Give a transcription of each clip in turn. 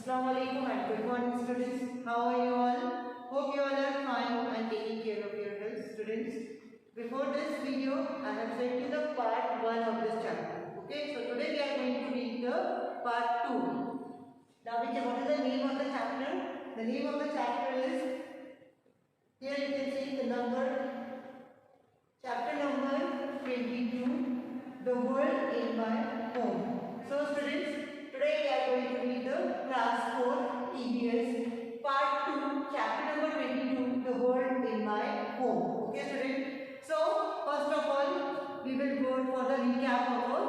Assalamualaikum and good morning students. How are you all? Hope you all are fine and taking care of your health students. Before this video, I have sent you the part 1 of this chapter. Okay, so today we are going to read the part 2. Now what is the name of the chapter? The name of the chapter is, here you can see the number, chapter number 22, The World in My Home. So students, today we are going to read the class 4 EVS part 2, chapter number 22, The World in My Home. Okay students. So first of all, we will go for the recap of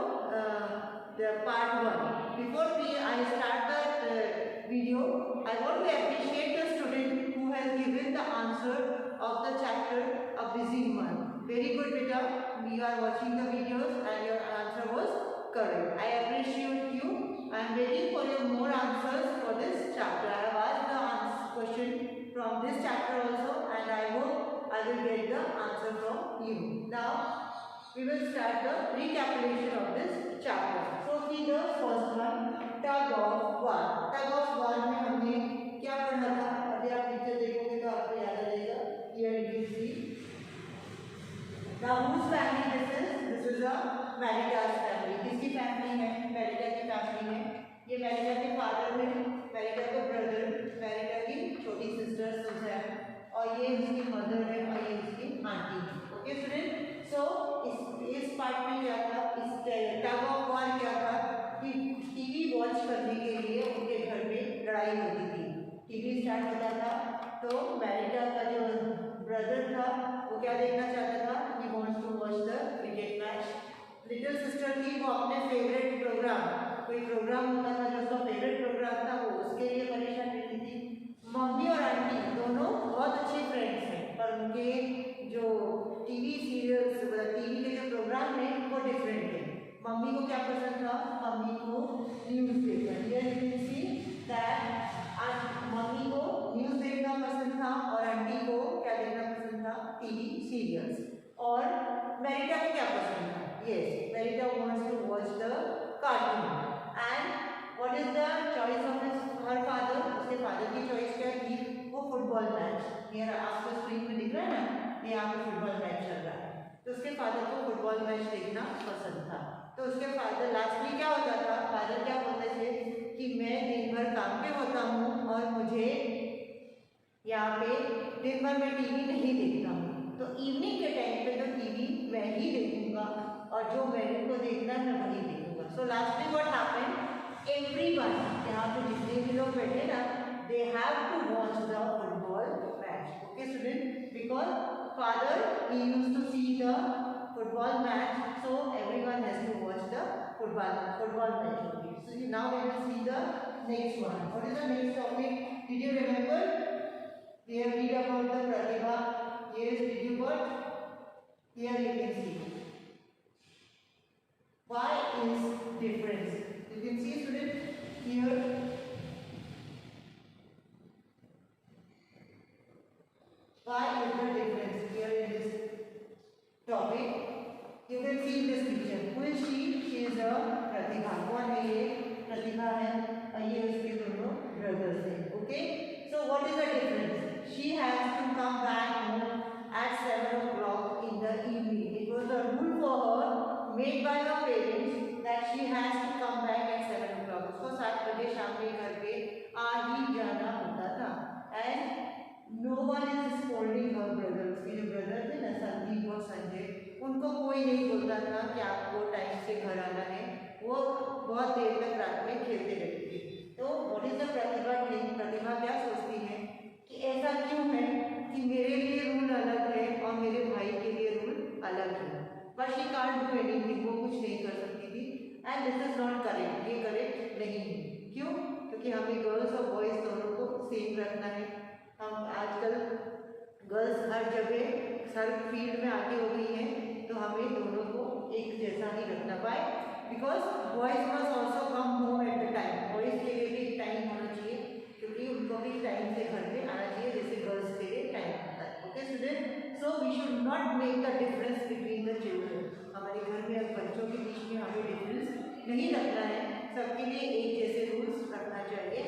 the part 1. Before I start that video, I want to appreciate the student who has given the answer of the chapter A Busy Month. Very good beta, we are watching the videos and your answer was correct. I appreciate you. I am waiting for your more answers for this chapter. I have asked the question from this chapter also, and I hope I will get the answer from you. Now we will start the recapitulation of this chapter. So see the first one, tug of war. Tug of war में हमने क्या पढ़ा था? अभी आप नीचे देखोगे तो आपको याद आ जाएगा. Here you can see. Now whose family this is? This is a Marita's family. किसकी family है? Marita की family है. ये Marita के father है, Marita का brother, Marita की छोटी sister Suzanne, और ये उसकी mother है और ये उसकी auntie है. Okay students? So इस part में क्या था? इस tug of war क्या था? कि टीवी वॉच करने के लिए उनके घर में लड़ाई होती थी. टीवी स्टार्ट होता था तो Marita का जो ब्रदर था वो क्या देखना चाहता था? He wants to watch the cricket match. Little sister थी, वो अपने फेवरेट प्रोग्राम, कोई प्रोग्राम होता था जो उसका फेवरेट प्रोग्राम था, वो उसके लिए परेशान रहती थी. मम्मी और आंटी दोनों बहुत अच्छे फ्रेंड्स हैं, पर उनके जो टीवी सीरियल्स, टीवी के जो प्रोग्राम हैं वो डिफरेंट है. मम्मी को क्या पसंद था? मम्मी को न्यूज़ देखना. Here you can see that mummy को न्यूज़ देखना पसंद था और आंटी को क्या देखना पसंद था? TV serials. और मेरिटा को क्या पसंद था? Yes, Marita wants to watch the cartoon. And what is the choice of her father? उसके फादर की चॉइस क्या थी? वो फुटबॉल मैच. हियर आपको स्क्रीन में दिख रहा है ना, ये यहाँ पे फुटबॉल मैच चल रहा है. तो उसके फादर को फुटबॉल मैच देखना पसंद था. तो उसके फादर लास्ट में क्या होता था? फादर क्या बोलते थे कि मैं दिन भर काम पे होता हूँ और मुझे यहाँ पे दिन भर मैं टीवी नहीं देखता हूँ, तो इवनिंग के टाइम पे तो टीवी मैं ही देखूंगा और जो मेरे को देखना है मैं वही देखूंगा. So lastly what happened? Everyone, यहाँ पे जितने भी लोग बैठे ना, they have to watch the football match. Okay student, because father he used to see the football match, so everyone has to watch the football match. Okay. So now we will see the next one. What is the next topic? Did you remember? We have read about the Pratibha. Yes, did you got? Here you can see. Why is difference? You can see students here. Why is the difference here in this topic? You can see this picture. Who is she? She is a Pratibha. कौन है ये? प्रतिभा है और ये उसके दोनों brothers हैं. Okay? So what is the difference? She has to come back home at 7 o'clock in the evening. It was a rule for her made by her parents that she has to come back at 7 o'clock. उसको 7 बजे शाम में घर पे आ ही जाना होता था. And no one is scolding her brother. उसके जो brother थे ना, संदीप और संजय, उनको कोई नहीं बोलता था कि आपको टाइम से घर आना है. वो बहुत देर तक रात में खेलते रहते थे. तो what is the Pratibha thing? Pratibha क्या सोचती है कि ऐसा क्यों है कि मेरे लिए रूल अलग है और मेरे भाई के लिए रूल अलग है. But she can't do anything, वो कुछ नहीं कर सकती थी. And this is not correct. ये करेक्ट नहीं है. क्यों? क्योंकि हमें गर्ल्स और बॉयज़ दोनों को सेम रखना है. हम आजकल गर्ल्स हर जगह हर फील्ड में आगे हो गई हैं, तो हमें दोनों को एक जैसा ही रखना पाए. Because boys must also come home at the time. Boys के लिए भी एक टाइम होना चाहिए, क्योंकि उनको भी टाइम से घर पे आना चाहिए जैसे गर्ल्स के लिए टाइम होता है. Okay student, so we should not make the difference between the children. हमारे घर में बच्चों के बीच में हमें डिफरेंस नहीं रखना है. सबके लिए एक जैसे रूल्स रखना चाहिए.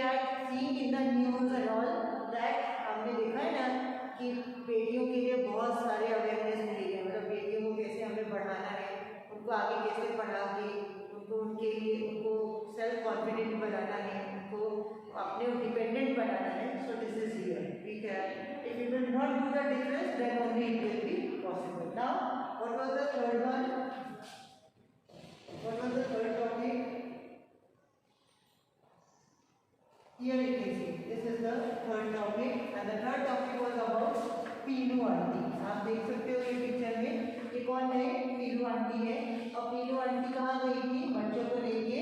Are seeing in the news and all that हमने देखा है ना कि बेटियों के लिए बहुत सारे अवेयरनेस मिली है, मतलब बेटियों को कैसे हमें बढ़ाना है, उनको आगे कैसे बढ़ा के उनको उनके लिए उनको सेल्फ कॉन्फिडेंट बनाना है, उनको अपने डिपेंडेंट बनाना है. सो दिस इज हियर, ठीक है. If you will not do the difference then only it will be possible. Now what was the third one? What was the third topic? Here you can see this is the third topic and the third topic was about Piloo aunty. आप देख सकते हो ये picture में ये कौन है? पीलू aunty है. और पीलू आंटी कहाँ गई थी? बच्चों को लेके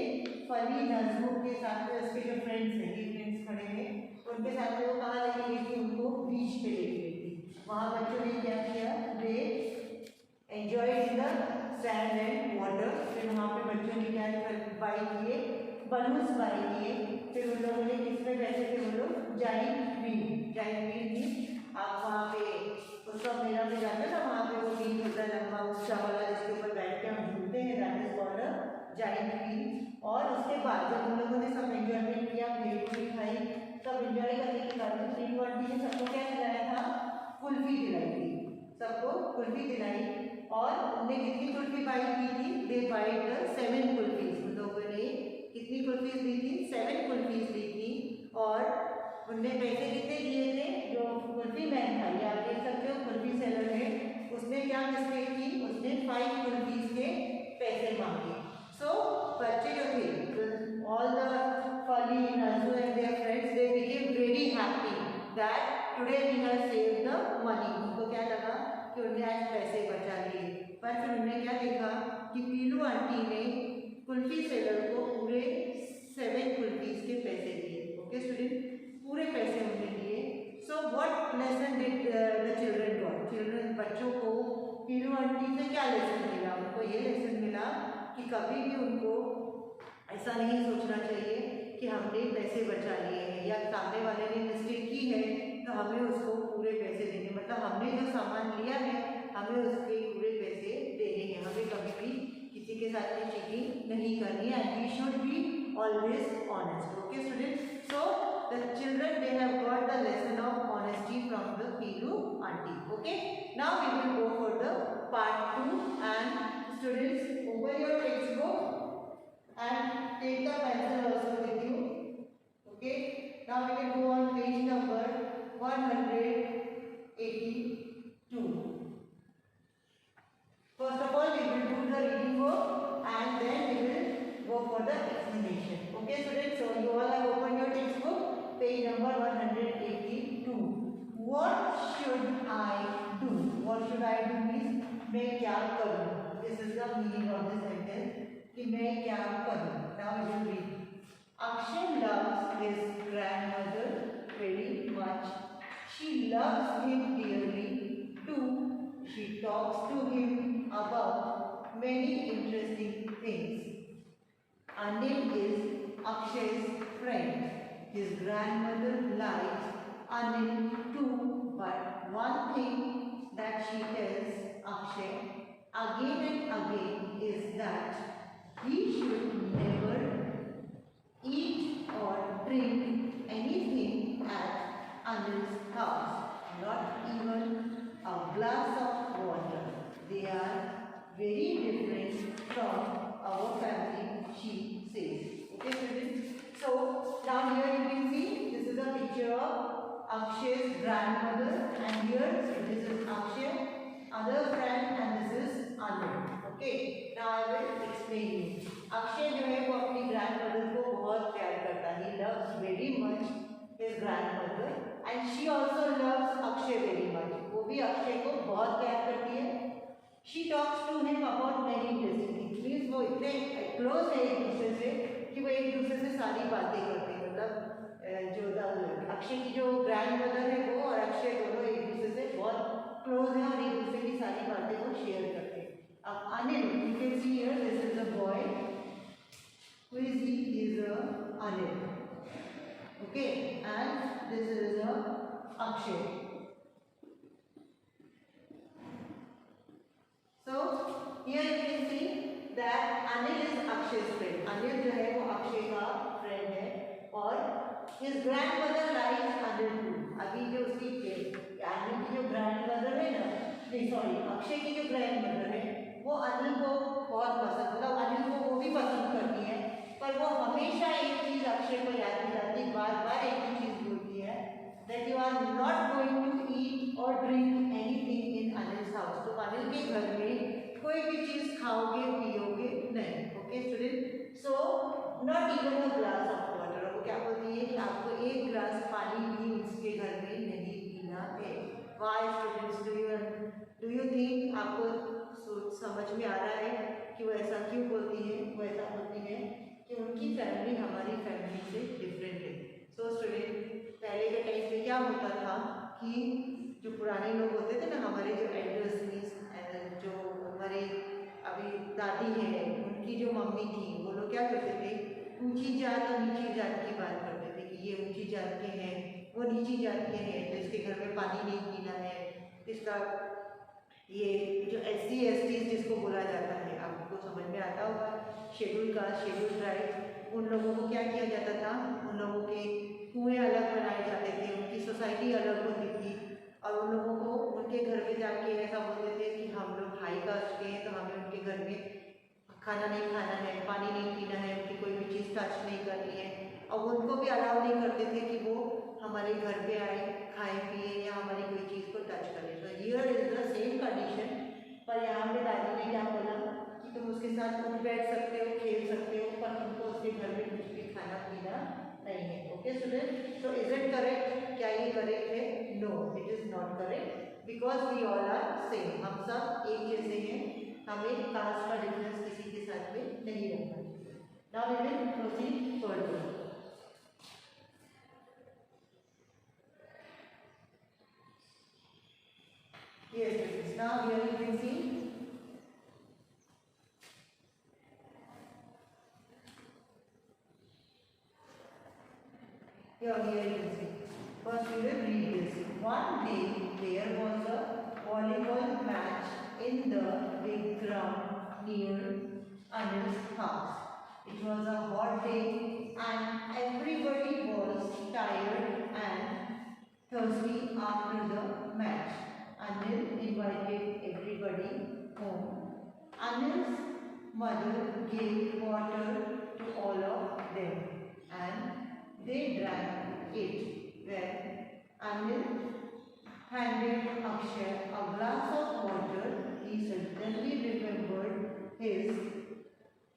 फली नजमू के साथ में उसके जो फ्रेंड्स हैं, ये फ्रेंड्स खड़े हैं, उनके साथ में वो कहाँ लेके गई थी? उनको बीच पे लेके गई थी. वहाँ बच्चों ने क्या किया? They enjoy in the sand and water. फिर वहाँ पे बच्चों ने क्या बाई किए? बलून्स बाई किए. फिर उन लोगों ने किसमें बैठे थे? वो लोग जाइंट व्हील थी. आप वहाँ पे उसका मेला में जाते हैं ना, वहाँ पे वो व्हील होता है लंबा ऊंचा वाला जिसके ऊपर बैठ के हम झूलते हैं, that is called a giant wheel. और उसके बाद जब उन लोगों ने सब एंजॉयमेंट किया, भेलपुरी खाई, सब एंजॉय करने के बाद पीलू आंटी ने सबको क्या खिलाया था? कुल्फी खिलाई थी. सबको कुल्फी खिलाई. और उनने कितनी कुल्फी बाई की थी? दे बाइट 7 कुल्फीज. उन लोगों ने कितनी कुल्फीज दी थी? 7 कुल्फीज दी थी. और उनने पैसे कितने दिए थे? जो कुल्फी मैन था, ये आप देख सकते हो कुल्फी सेलर है, उसने क्या मिस्टेक की? उसने 5 कुल्फीज के पैसे मांगे. सो बच्चे जो थे, ऑल द फली नजू and their friends, they became very happy that today we have saved the money. उनको क्या लगा कि उन्हें आज पैसे बचा लिए. पर फिर उन्होंने क्या देखा कि पीलू आंटी ने कुल्फी सेलर को पूरे 7 कुल्फीज के पैसे दिए. ओके स्टूडेंट, पूरे पैसे उन्हें दिए. So what lesson did the children got? Children बच्चों को पीलू आंटी से क्या लेसन मिला? उनको ये लेसन मिला कि कभी भी उनको ऐसा नहीं सोचना चाहिए कि हमने पैसे बचा लिए हैं या सामने वाले ने मिस्टेक की है तो हमें उसको पूरे पैसे देने, मतलब हमने जो सामान लिया है हमें उसके पूरे पैसे देने हैं. हमें कभी भी किसी के साथ में चीटिंग नहीं करनी है. And we should be always honest. Okay student, so the children they have got the lesson of honesty from the Pilu aunty. Okay, now we will go for the part 2 and students open your textbook and take the pencil also with you. Okay, now we can go on page number 182. First of all we will do the reading work and then we will go for the explanation. Okay students, so you all have opened your textbook, page number 182. What should I do? What should I do means मैं क्या करूँ? This is the meaning of this sentence कि मैं क्या करूँ. Now we will read. Akshay loves his grandmother very much. She loves him dearly too. She talks to him about many interesting things. Anil is Akshay's friend. His grandmother likes Anil too, but one thing that she tells Akshay again and again is that he should never eat or drink anything at Anil's house, not even a glass of water. They are very different from our family, she says. Okay students? So now here you can see this is a picture of Akshay's grandmother and here this is Akshay, other friend and this is Anil. Okay, now I will explain you. Akshay जो है वो अपनी grandmother को बहुत प्यार करता है. He loves very much his grandmother and she also loves Akshay very much. वो भी अक्षय को बहुत प्यार करती है. She talks to him about many interesting things. Means वो इतने close है एक दूसरे से कि वो एक दूसरे से सारी बातें करते हैं. मतलब जो अक्षय की जो ग्रैंडमदर है वो और अक्षय दोनों एक दूसरे से बहुत क्लोज हैं और एक दूसरे की सारी बातें वो शेयर करते हैं. अब Anil, you can see here this is a boy. Who is he? He is a Anil. Okay, and this is a Akshay. So here you can see that Anil is Akshay's friend. Anil जो है वो अक्षय का friend है और His grandmother lies under two. अभी जो उसकी अनिल की जो ग्रैंडमदर है ना, नहीं सॉरी, अक्षय की जो ग्रैंडमदर है वो अनिल को बहुत पसंद, मतलब अनिल को वो भी पसंद करती है, पर वो हमेशा एक चीज अक्षय को याद दिलाती, बार बार एक ही चीज बोलती है, that you are not going to eat or drink anything in Anil's house. तो अनिल के घर में कोई भी चीज खाओगे पियोगे नहीं. Okay student, so not even a glass of water. वो क्या बोलती है कि आपको एक ग्लास पानी भी उसके घर में नहीं पीना है. Why students, do you think आपको समझ में आ रहा है कि वो ऐसा क्यों बोलती है? वो ऐसा बोलती है कि उनकी फैमिली हमारी फैमिली से डिफरेंट है. सो स्टूडेंट, पहले के टाइम पे क्या होता था कि जो पुराने लोग होते थे ना, हमारे जो एल्डर्स मीन्स जो हमारे अभी दादी है, उनकी जो मम्मी थी, वो लोग क्या करते थे, ऊंची जात और नीची जात की बात करते थे कि ये ऊंची जात के हैं, वो नीची जात के हैं, तो इसके घर में पानी नहीं पीना है, इसका ये जो SC ST जिसको बोला जाता है, आपको समझ में आता होगा, शेड्यूल कास्ट, शेड्यूल ट्राइब, उन लोगों को क्या किया जाता था, उन लोगों के कुएं अलग बनाए जाते थे, उनकी सोसाइटी अलग होती थी, और उन लोगों को उनके घर पे जाके ऐसा बोलते थे कि हम लोग हाई कास्ट के हैं, तो हमें उनके घर में खाना नहीं खाना है, पानी नहीं पीना है, उनकी कोई भी चीज़ टच नहीं करनी है, और उनको भी अलाउ नहीं करते थे कि वो हमारे घर पे आए, खाए पिए या हमारी कोई चीज़ को टच करें. तो here is the same condition. पर यहाँ पे दादी ने क्या बोला कि तुम उसके साथ उठ बैठ सकते हो, खेल सकते हो, पर तुमको उसके घर में कुछ भी खाना पीना नहीं है. Okay student, so is it correct? क्या ये करेक्ट है? No, it is not correct, because we all are same. हम सब एक जैसे हैं, हमें कास्ट का डिफरेंस किसी के साथ में नहीं रखना. Now we will proceed further. Yes, students. Now here you can see here you can see. First we will read this. One day there was a volleyball match in the big ground near Anil's house. It was a hot day and everybody was tired and thirsty after the match. Anil invited everybody home. Anil's mother gave water to all of them and they drank it. When Anil handed Akshay a glass of water, he suddenly remembered his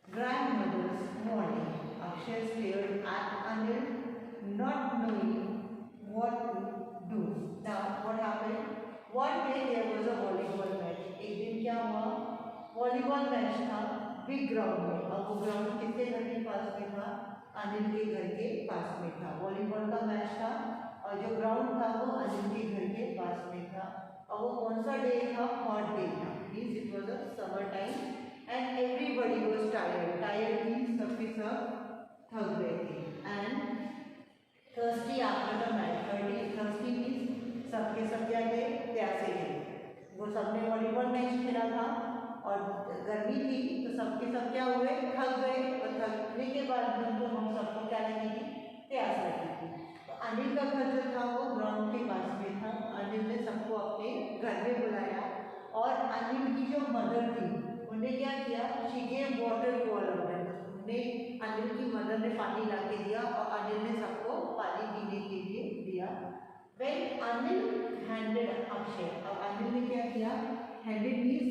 grandmother's warning. Akshay stared at Anil, not knowing what to do. Now, what happened? One day there was a volleyball match. एक दिन क्या हुआ? Volleyball match था big ground में. और वो ground किसके घर के पास में था? अनिल के घर के पास में था. वॉलीबॉल का मैच था और जो ग्राउंड था वो अनिल के घर के पास में था. और वो कौन सा डे था? हॉट डे था. Means it was a summer time and everybody was tired. Tired means सबके सब थक गए थे. And thirsty after the match. Thirsty means सबके सब क्या थे? प्यासे थे. वो सबने वॉलीबॉल मैच खेला था और गर्मी थी, तो सबके सब क्या हुए? थक गए. और थकने के बाद उनको हम सबको क्या लगी थी? प्यास लगी थी. तो अनिल का घर जो था वो ग्राउंड के पास में था. अनिल ने सबको अपने घर में बुलाया और अनिल की जो मदर थी उन्हें क्या किया? She gave water to all of them. उन्हें अनिल की मदर ने पानी ला के दिया और अनिल ने सबको पानी पीने के लिए दिया. When Anil handed Akshay, अब अनिल ने क्या किया? Handed means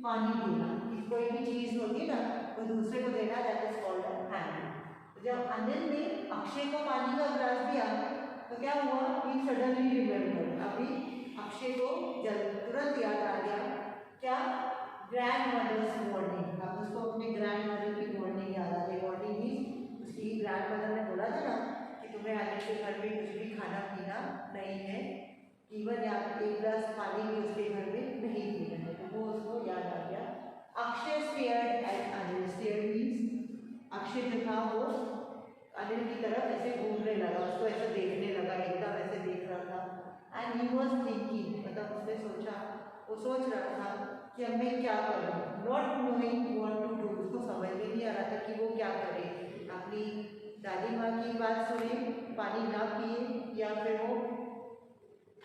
पानी देना. कोई भी चीज होगी ना वो दूसरे को देना, that is called a hand. जब अनिल ने अक्षय को पानी का ग्लास दिया तो क्या हुआ? He suddenly remembered. अभी अक्षय को तुरंत याद आ गया क्या? Grandmother's warning. अब उसको अपने ग्रैंडमदर की वार्निंग याद आ गई. वार्निंग मीन्स उसकी ग्रैंडमदर ने बोला था ना कि तुम्हें अनिल के घर में कुछ भी खाना पीना नहीं है, इवन एक गिलास पानी भी उसके घर में नहीं पीना है. तो वो उसको याद आ गया. Akshay stared at Anil. Stare means Akshay जो था वो अनिल की तरफ ऐसे घूमने लगा, उसको ऐसे देखने लगा, एकदम ऐसे देख रहा था. एंड ही वॉज थिंकिंग, मतलब उसने सोचा, वो सोच रहा था कि अब मैं क्या करूँ. Not knowing what to do. उसको समझ में नहीं आ रहा था कि वो क्या करे. अपनी दादी माँ की बात सुने पानी ना पिए या फिर वो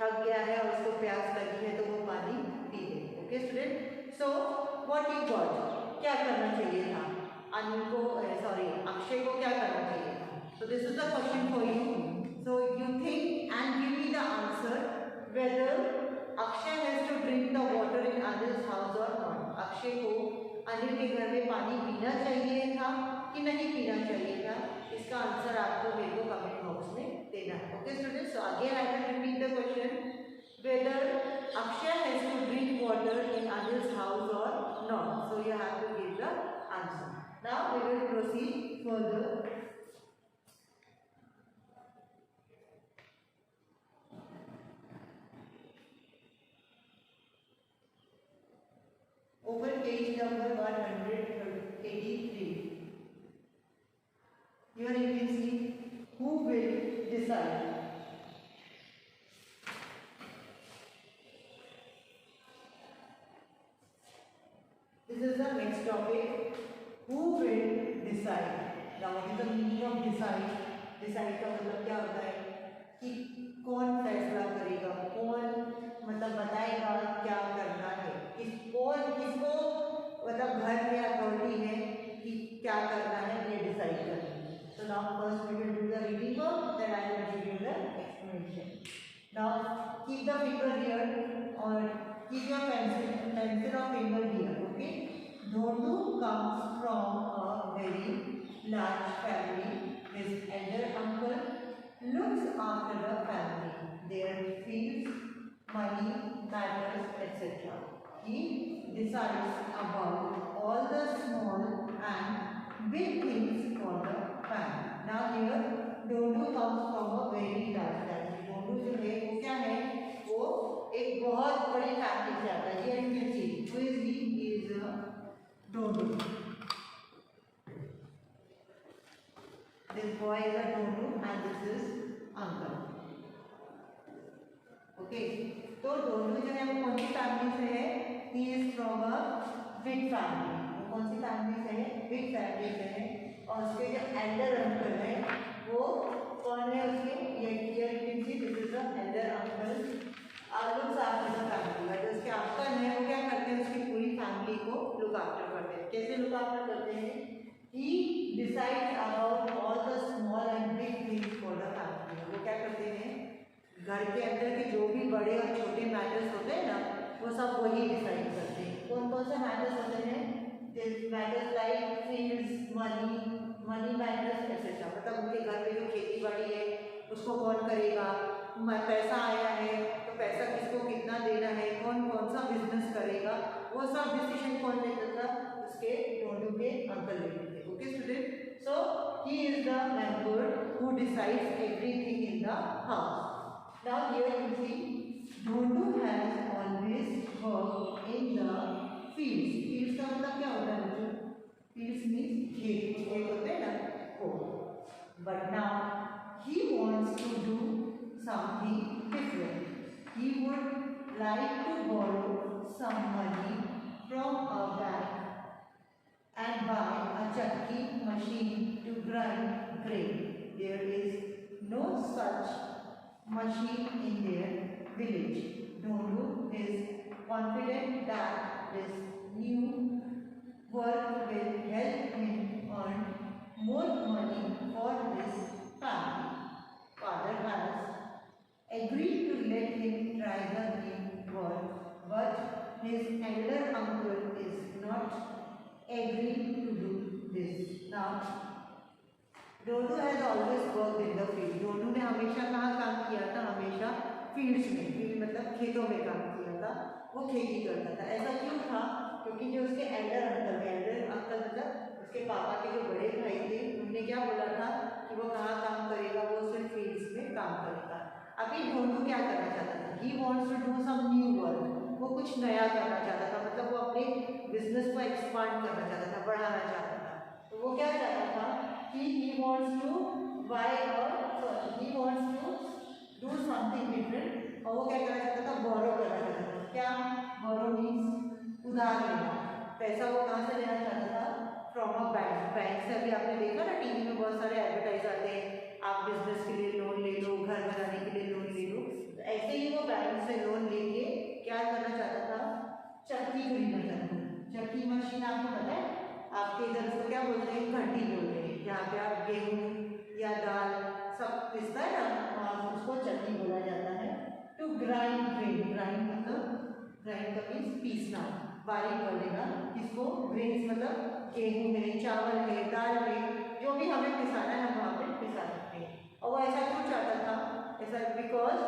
थक गया है और उसको प्यास लगी है तो वो पानी पी ले। Okay student, so what you got, क्या करना चाहिए था अनिल को, सॉरी अक्षय को क्या करना चाहिए था? So this is the question for you. So you think and give me the answer whether Akshay has to drink the water in Anil's house or not. Akshay को अनिल के घर में पानी पीना चाहिए था कि नहीं पीना चाहिए था? इसका आंसर आपको मेरे को कमेंट बॉक्स में देना है। Okay students, so again I will repeat the question, whether Akshay has to drink water in Anil's house or not. So you have to give the answer. Now we will proceed further. Over page number 183. Here you can see who will decide. This is the next topic. Who will decide? Now what is the meaning of decide? Decide का मतलब क्या होता है कि कौन फैसला करेगा, कौन मतलब बताएगा क्या करना है, कौन किसको मतलब घर में अथॉरिटी है कि क्या करना है ये डिसाइड करना है। So now first we will do the reading work, then I will give you the explanation. Now keep the finger here or keep your pencil or finger here. Okay. Dhondu comes from a very large family. His elder uncle looks after the family, their fields, money, matters, etc. He decides about all the small and big things for the family. Now here Dhondu comes from a very large family. Dhondu जो है वो क्या है, वो एक बहुत बड़ी family से आता है। Here you can see who is he? He is Dhondu. This boy is a Dhondu and this is uncle. Okay. तो Dhondu जो है वो कौन सी फैमिली से है? He is from a big family. वो कौन सी फैमिली से है? Big फैमिली से है। और उसके जो elder uncle है वो कौन है उसके? ये here you can see this is the elder uncle. looks after the family. मतलब उसके अंकल हैं वो क्या करते हैं? उसकी पूरी फैमिली को look after करते हैं। कैसे look after करते हैं? He decides about all the small and big things for the family. वो क्या करते हैं? घर के अंदर के जो भी बड़े और छोटे मैटर्स होते हैं ना वो सब वही डिसाइड करते हैं। कौन कौन से मैटर्स होते हैं? Matters like fields, money matters etcetera. मतलब उनके घर में जो खेती बाड़ी है उसको कौन करेगा, पैसा आया है तो पैसा किसको कितना देना है, कौन कौन सा बिजनेस करेगा, वो सब डिसीजन कौन लेता था? उसके Dhondu के अंकल लेते थे। Okay student, so he is the member who decides everything in the house. Now here you see Dhondu has always worked in the fields. Fields का मतलब क्या होता है बच्चों? Fields means खेत, खेत होते हैं ना वो। But now he wants to do something different. He would like to borrow some money from a bank and buy a chakki machine to grind grain. There is no such machine in their village. Dhondu is confident that this new work will help him earn more money for his family. Father has agreed to let him try the new work, but his elder uncle is not agreeing to do this. Now Dhondu has always worked in the field. Dhondu ने हमेशा कहाँ काम किया था? हमेशा fields में, field मतलब खेतों में काम किया था, वो खेती करता था। ऐसा क्यों था? क्योंकि जो उसके एल्डर अंकल मतलब उसके पापा के जो बड़े भाई थे उन्होंने क्या बोला था कि वो कहाँ काम करेगा? वो सिर्फ फील्ड्स में काम करेगा। अभी Dhondu क्या करना चाहता था? He wants to do some new work. वो कुछ नया करना चाहता था, मतलब वो अपने बिजनेस को एक्सपांड करना चाहता था, बढ़ाना चाहता था। तो वो क्या चाहता था? He wants to buy he wants to do something different। और वो क्या करना चाहता था? बोरो करना चाहता था। क्या बोरो मीन्स? उधार लेना। पैसा वो कहाँ से लेना चाहता था? From a bank. बैंक से अभी आपने देखा ना टीवी में बहुत सारे एडवर्टाइज आते हैं, आप बिजनेस के लिए घाटी बोलते हैं, जहाँ पे आप गेहूँ या दाल सब पिसता है ना, उसको चक्की बोला जाता है। टू ग्राइंड ग्रेन, ग्राइंड मतलब ग्राइंड का मीन्स पीसना, बारीक बनेगा। इसको ग्रेन्स मतलब गेहूँ है, चावल है, दाल है, जो भी हमें पिसाना है हम वहाँ पे पिसा सकते हैं। और वो ऐसा क्यों चाहता था? ऐसा because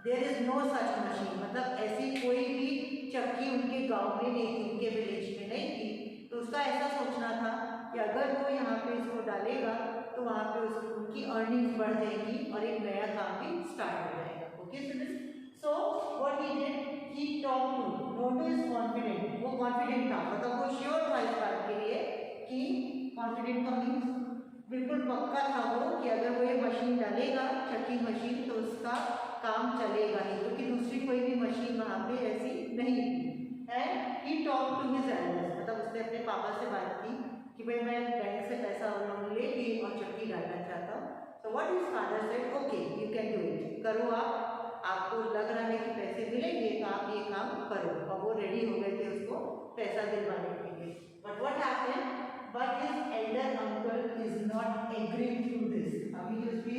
there is no such machine, मतलब ऐसी कोई भी चक्की उनके गांव में नहीं थी, उनके विलेज में नहीं थी। तो उसका ऐसा सोचना था कि अगर वो यहाँ पे इसको डालेगा तो वहाँ पे उनकी अर्निंग्स बढ़ जाएगी और एक नया काम भी स्टार्ट हो जाएगा। Okay students, so what he did, he talk to Noto is confident, वो कॉन्फिडेंट था, मतलब वो श्योर था इस बात के लिए कि कॉन्फिडेंट का मीन्स बिल्कुल पक्का था वो कि अगर वो ये मशीन डालेगा, चक्की मशीन, तो उसका काम चलेगा ही, क्योंकि दूसरी कोई भी मशीन वहाँ पे ऐसी नहीं थी। And he talk to his elders, मतलब उसने अपने पापा से बात की कि भाई मैं बैंक से पैसा लोन लेके और चक्की डालना चाहता हूँ। तो what his father said, okay you can do it, करो आप, आपको लग रहा है कि पैसे मिलेंगे तो आप ये काम करो। और वो रेडी हो गए थे उसको पैसा दिलवाने के लिए। But what happened, but his elder uncle is not agreeing to this. अभी जो उसकी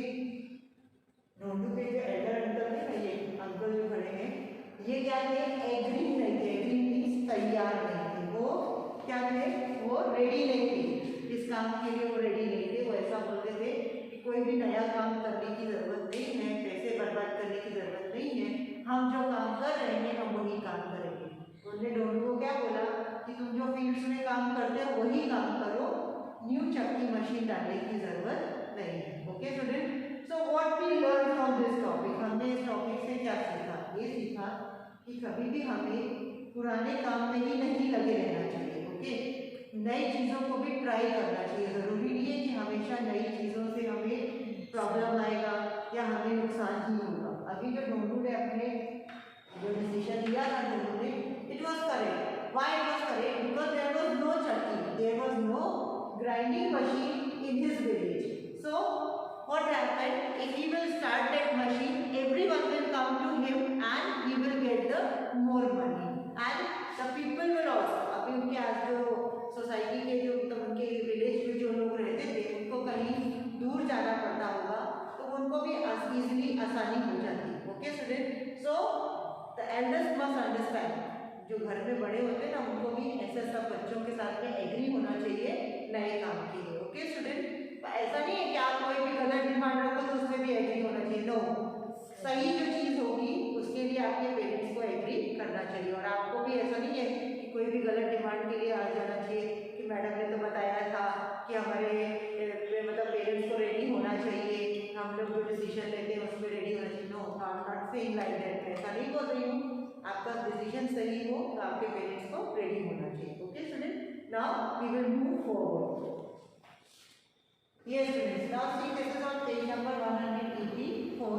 नोटू के जो एल्डर अंकल थे ना, ये अंकल जो खड़े हैं, ये क्या थे, एग्री नहीं थे। एग्री मीन्स तैयार नहीं थे, वो क्या थे, वो रेडी नहीं थे इस काम के लिए, वो रेडी नहीं थे। वो ऐसा बोलते थे कि कोई भी नया काम करने की जरूरत नहीं है, पैसे बर्बाद करने की जरूरत नहीं है, हम जो काम कर रहे हैं हम वही काम करेंगे। उन्होंने डोनू को क्या बोला कि तुम जो फील्ड्स में काम करते हो वही काम करो, न्यू चक्की मशीन डालने की जरूरत नहीं है। Okay student, so what we learn from this topic, हमने इस टॉपिक से क्या सीखा? ये सीखा कि कभी भी हमें पुराने काम में ही नहीं लगे रहना चाहिए। ओके, नई चीज़ों को भी ट्राई करना चाहिए। ज़रूरी नहीं है कि हमेशा नई चीज़ों से हमें प्रॉब्लम आएगा या हमें नुकसान ही होगा। अभी जो ढोंडू ने अपने जो डिसीजन लिया था ढोंडू ने, it was correct. Why it was correct? Because there was no चक्की, there was no grinding machine in his village. So what happened, if he will start that machine, everyone will come to him and he will get the more money and the people will also, अभी उनके आज जो society के जो मतलब उनके village में जो लोग रहते थे, उनको कहीं दूर जाना पड़ता होगा तो उनको भी इजीली आसानी हो जाती है। Okay student, so the elders must understand, जो घर में बड़े होते हैं ना, उनको भी ऐसे सब बच्चों के साथ में एग्री होना चाहिए नए काम के लिए। ओके स्टूडेंट, ऐसा नहीं है कि आप कोई भी गलत डिमांड रखो तो उसमें भी एग्री होना चाहिए। नो, सही जो चीज़ होगी उसके लिए आपके पेरेंट्स को एग्री करना चाहिए। और आपको भी ऐसा नहीं है कि कोई भी गलत डिमांड के लिए आ जाना चाहिए कि मैडम ने तो बताया था कि हमारे मतलब पेरेंट्स को रेडी होना चाहिए, हम लोग जो डिसीजन लेते हैं उसमें रेडी होना चाहिए। No, I am not saying like that, ऐसा नहीं बोल रही हूँ। आपका डिसीजन सही हो तो आपके पेरेंट्स को रेडी होना चाहिए। Okay student, now we will move forward. Yes students, now see this is on page number 184.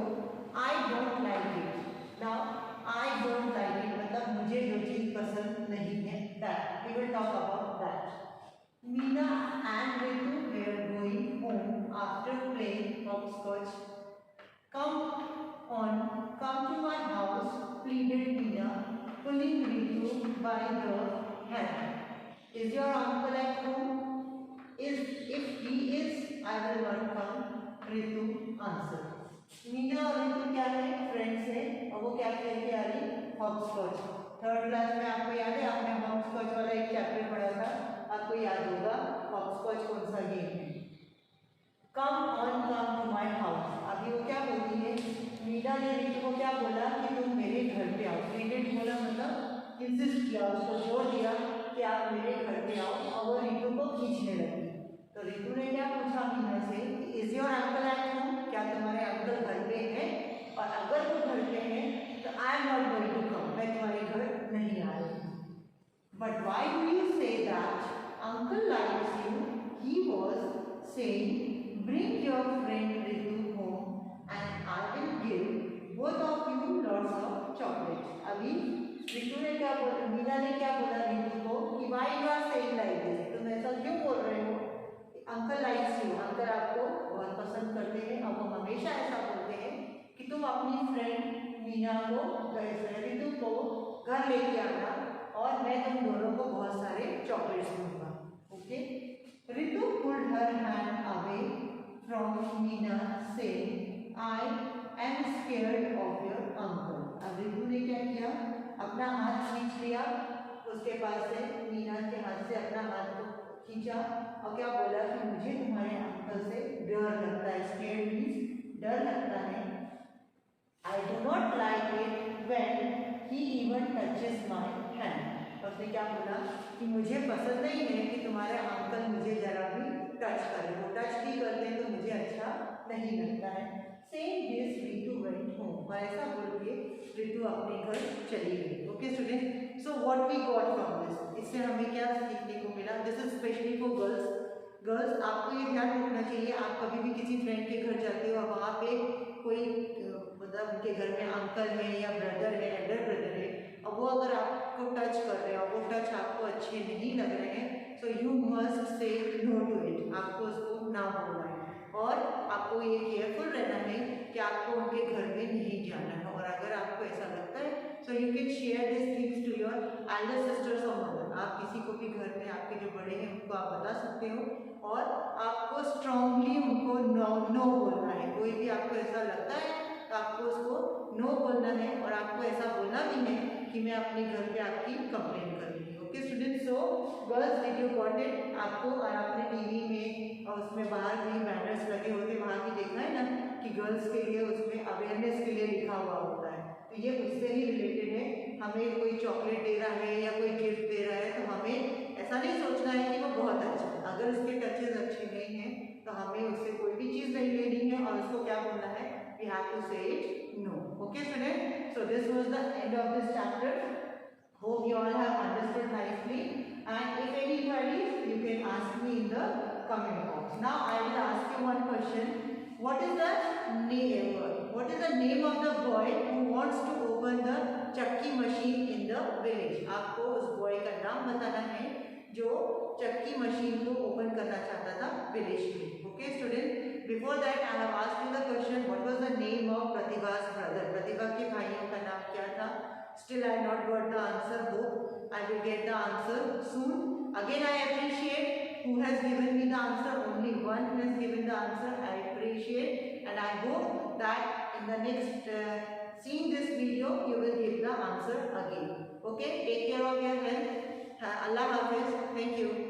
I don't like it. Now I don't like it मतलब मुझे जो चीज पसंद नहीं है, that we will talk about that. Meena and Ritu were going home after playing hopscotch. Come to my house, pleaded Meena, pulling Ritu by the hand. Is your uncle at home? If he is, I will not come, Ritu answered. Meena और रितु क्या है, friends है, और वो क्या खेल के आ रही, हॉपस्कॉच। थर्ड क्लास में आपको याद है, आपने हॉपस्कॉच वाला एक चैप्टर पढ़ा था, आपको याद होगा हॉपस्कॉच कौन सा गेम है। कम टू माई हाउस, अभी वो क्या बोलती है, मीना ने रितु को क्या बोला कि तुम मेरे घर पे आओ। प्लीडेड बोला मतलब इंसिस्ट किया, उसको जोर दिया कि आप मेरे घर पे आओ, और वो रितु को खींचने लगी। तो रितु ने क्या पूछा मीना से, is your uncle at home, क्या तुम्हारे अंकल घर पे हैं? और अगर वो घर पे हैं तो I am not going to come, मैं तुम्हारे घर नहीं आ रही हूँ। But why do you say that, uncle likes you, he was saying bring your friend Ritu home and I will give both of you lots of chocolates. अभी रितु ने क्या बोला, मीना ने क्या बोला रितु को कि why you are saying like this, तुम ऐसा क्यों बोल रहे हो? अंकल लाइक्स यू, अंकल आपको बहुत पसंद करते हैं और वो हमेशा ऐसा बोलते हैं कि तुम अपनी फ्रेंड मीना को, रितु को घर लेके आना और मैं तुम दोनों को बहुत सारे चॉकलेट्स दूंगा। Okay, Ritu pulled her hand away from Meena, saying, I am scared of your uncle. अब रितु ने क्या किया, अपना हाथ खींच लिया उसके पास से, मीना के हाथ से अपना हाथ को खींचा और क्या बोला कि मुझे तुम्हारे अंकल से डर लगता है. स्केर्ड मीन्स डर लगता है. I do not like it when he even touches my hand. उसने क्या बोला कि मुझे पसंद नहीं है कि तुम्हारे अंकल मुझे जरा भी टच करें. वो टच भी करते हैं तो मुझे अच्छा नहीं लगता है. Saying this, Ritu went home. और ऐसा बोल के रितु अपने घर चली गई. Okay student, so what we got from this, इससे हमें क्या सीखने को मिला. This is specially for girls. आपको ये ध्यान रखना चाहिए, आप कभी भी किसी फ्रेंड के घर जाते हो, वहाँ पे कोई मतलब उनके घर में अंकल है या ब्रदर है, एल्डर ब्रदर है, और वो अगर आपको टच कर रहे हैं और वो टच आपको अच्छे नहीं लग रहे हैं, so you must say no to it. आपको उसको ना बोलना है और आपको ये केयरफुल रहना है कि आपको उनके घर में नहीं जाना है. और अगर आपको ऐसा लगता है, so you can share this things to your elder sisters और मदर. आप किसी को भी घर में आपके जो बड़े हैं उनको आप बता सकते हो और आपको स्ट्रांगली उनको नो बोलना है. कोई भी आपको ऐसा लगता है तो आपको उसको नो बोलना है और आपको ऐसा बोलना भी है कि मैं अपने घर पे आपकी कंप्लेंट करूँगी. Okay students, so girls did you got it. आपको और आपने टीवी में और उसमें बाहर भी बैनर्स लगे होते हैं, वहाँ भी देखा है ना कि गर्ल्स के लिए उसमें अवेयरनेस के लिए लिखा हुआ होता है. तो ये उससे ही रिलेटेड है. हमें कोई चॉकलेट दे रहा है या कोई गिफ्ट दे रहा है तो हमें ऐसा नहीं सोचना है कि वो बहुत अच्छा है. अगर उसके टचेज अच्छे नहीं हैं तो हमें उससे कोई भी चीज़ नहीं लेनी है और उसको क्या बोलना है, we have to say it no. Okay student, so this was the end of this chapter. Hope you all have understood nicely, and if any queries you can ask me in the comment box. Now I will ask you one question. What is the name of the boy who wants to open the चक्की machine in the village? आपको उस boy का नाम बताना है जो चक्की machine को ओपन करना चाहता था विलेज में. Okay student, before that I have asked you the question, what was the name of Pratibha's brother? प्रतिभा के भाइयों का नाम क्या था? Still I not got the answer. Hope I will get the answer soon. Again I appreciate who has given me the answer. Only one who has given the answer. I appreciate, and I hope that in the next seeing this video you will give the answer again. Okay, take care of your health. Allah Hafiz. Thank you.